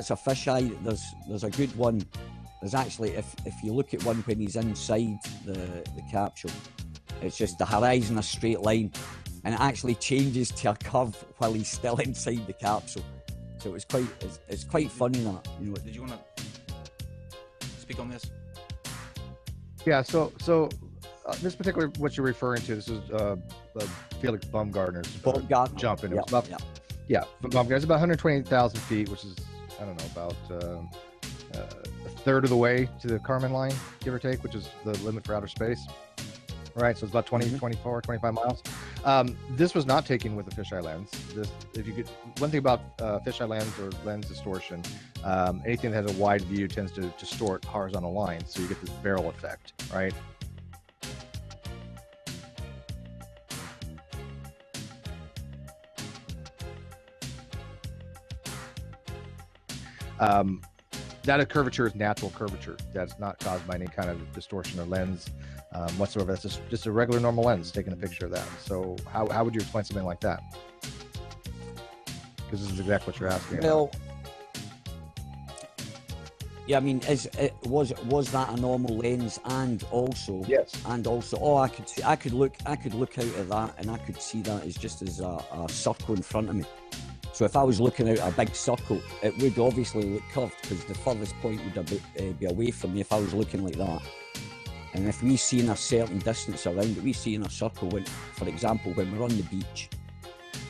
that's a fisheye. There's a good one. There's actually, if you look at one when he's inside the capsule, it's just the horizon a straight line, and it actually changes to a curve while he's still inside the capsule. So it's quite funny that. You know, did you want to speak on this? Yeah. So this particular what you're referring to, this is Felix Baumgartner's jump, and it was about Baumgartner. It's about 120,000 feet, which is, I don't know, about a third of the way to the Kármán line, give or take, which is the limit for outer space. Right, so it's about 20, 24, 25 miles. This was not taken with a fisheye lens. One thing about fisheye lens or lens distortion, anything that has a wide view tends to distort horizontal lines, so you get this barrel effect, right? That curvature is natural curvature. That's not caused by any kind of distortion or lens whatsoever. That's just a regular normal lens taking a picture of that. So how would you explain something like that? Because this is exactly what you're asking. Well, yeah, I mean, was that a normal lens? And also, yes. And also, I could look out at that, and I could see that as just as a circle in front of me. So if I was looking out at a big circle, it would obviously look curved, because the furthest point would be away from me if I was looking like that. And if we see in a certain distance around it, we see in a circle, for example, when we're on the beach,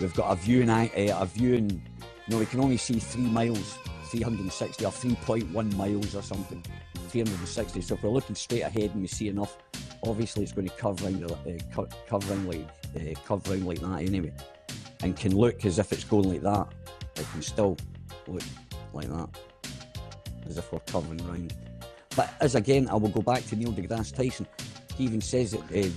we've got a view in, we can only see 3 miles, 360 or 3.1 miles or something, 360. So if we're looking straight ahead and we see enough, obviously it's going to curve round like that anyway. And can look as if it's going like that. It can still look like that, as if we're curving round. But as again, I will go back to Neil deGrasse Tyson. He even says that the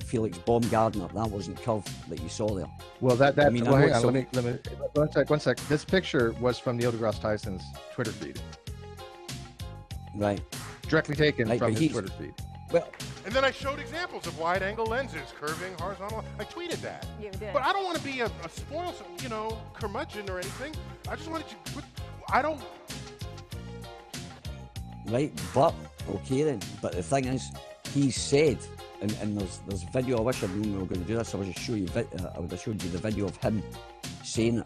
Felix Baumgartner, that wasn't curved that you saw there. Well, hang on, let me one sec. This picture was from Neil deGrasse Tyson's Twitter feed. Right. Directly taken from his Twitter feed. Well, and then I showed examples of wide-angle lenses, curving, horizontal. I tweeted that. You did. But I don't want to be a spoiled, curmudgeon or anything. I just wanted to put, I don't... Right, but, okay then. But the thing is, he said, and there's video, I wish I'd known we were going to do this, I would have showed you the video of him saying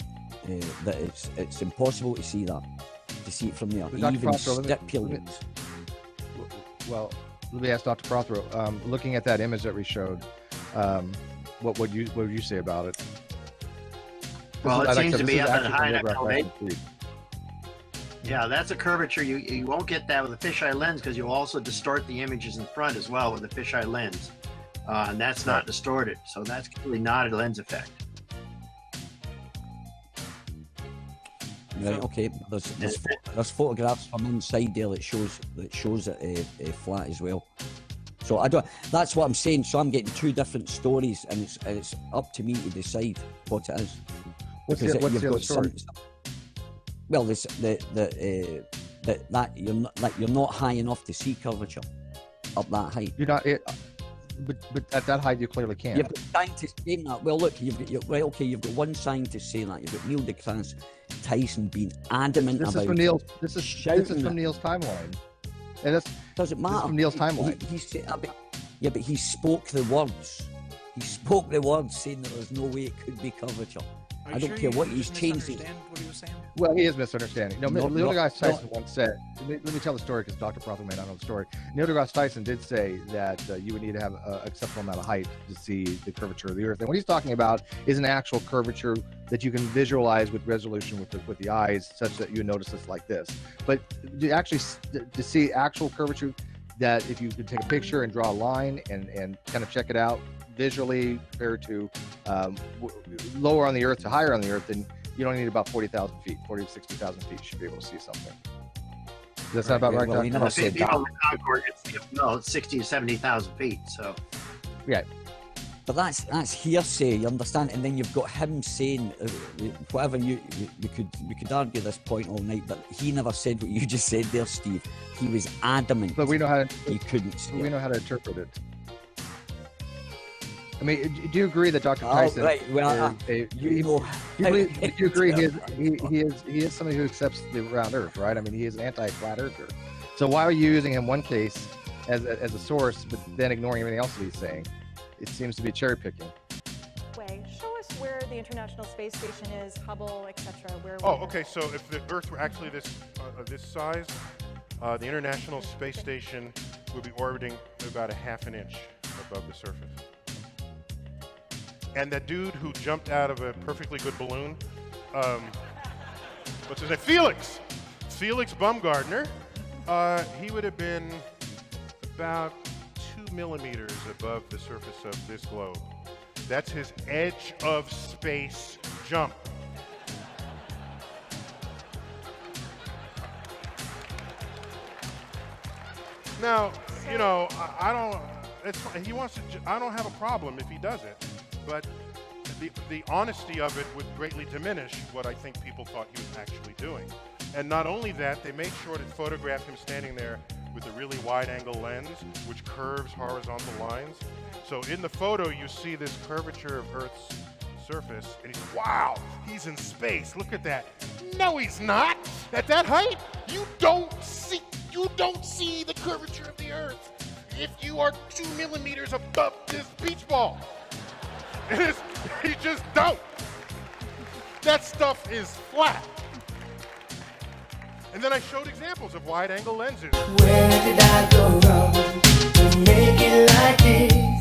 that it's impossible to see it from there. He even stipulates. Well, let me ask Dr. Prothero, looking at that image that we showed, what would you say about it? Well, it seems to be up at high enough elevation. Yeah, that's a curvature. You won't get that with a fisheye lens, because you also distort the images in front as well with a fisheye lens. And that's not distorted. So that's clearly not a lens effect. Right, okay. There's photographs from inside there that shows it flat as well. So that's what I'm saying. So I'm getting two different stories, and it's up to me to decide what it is. What's the other story? Well, that you're not high enough to see curvature up that height. You're not. But at that height, you clearly can't. You've got scientists saying that. Well, look, you've got one scientist saying that. You've got Neil deGrasse Tyson being adamant about it. This is from Neil's timeline. And doesn't matter. This is from Neil's timeline. But he spoke the words. He spoke the words saying that there's no way it could be curvature. I don't care what he's changed. What he was saying? Well, he is misunderstanding. No, Neil deGrasse Tyson once said, let me tell the story, because Dr. Prothero may not know the story. Neil deGrasse Tyson did say that you would need to have an acceptable amount of height to see the curvature of the Earth. And what he's talking about is an actual curvature that you can visualize with resolution with the eyes, such that you notice this like this. But to see actual curvature, that if you could take a picture and draw a line and kind of check it out visually compared to lower on the Earth to higher on the Earth, then you only need about 40,000 feet, 40 to 60,000 feet. You should be able to see something. Does that sound about right? Well, no, it's 60 to 70,000 feet. So, yeah. But that's hearsay, you understand? And then you've got him saying whatever we could argue this point all night, but he never said what you just said there, Steve. He was adamant. But we know how he couldn't. We know how to interpret it. I mean, do you agree that Dr. Tyson? Right. Well, do you you agree he is somebody who accepts the round Earth, right? I mean, he is an anti-flat earther. So why are you using him one case as a source, but then ignoring everything else that he's saying? It seems to be cherry picking. Show us where the International Space Station is, Hubble, etc. Oh, okay. So if the Earth were actually this size, the International Space Station would be orbiting about a half an inch above the surface. And that dude who jumped out of a perfectly good balloon, what's his name? Felix Baumgartner. He would have been about 2 millimeters above the surface of this globe. That's his edge of space jump. Now, you know, I don't. He wants to. I don't have a problem if he does it, but the honesty of it would greatly diminish what I think people thought he was actually doing. And not only that, they made sure to photograph him standing there with a really wide-angle lens, which curves horizontal lines. So in the photo, you see this curvature of Earth's surface, and he's, wow, he's in space. Look at that. No, he's not. At that height, you don't see the curvature of the Earth if you are 2 millimeters above this beach ball. You just don't. That stuff is flat. And then I showed examples of wide-angle lenses. Where did I go wrong to make it like this?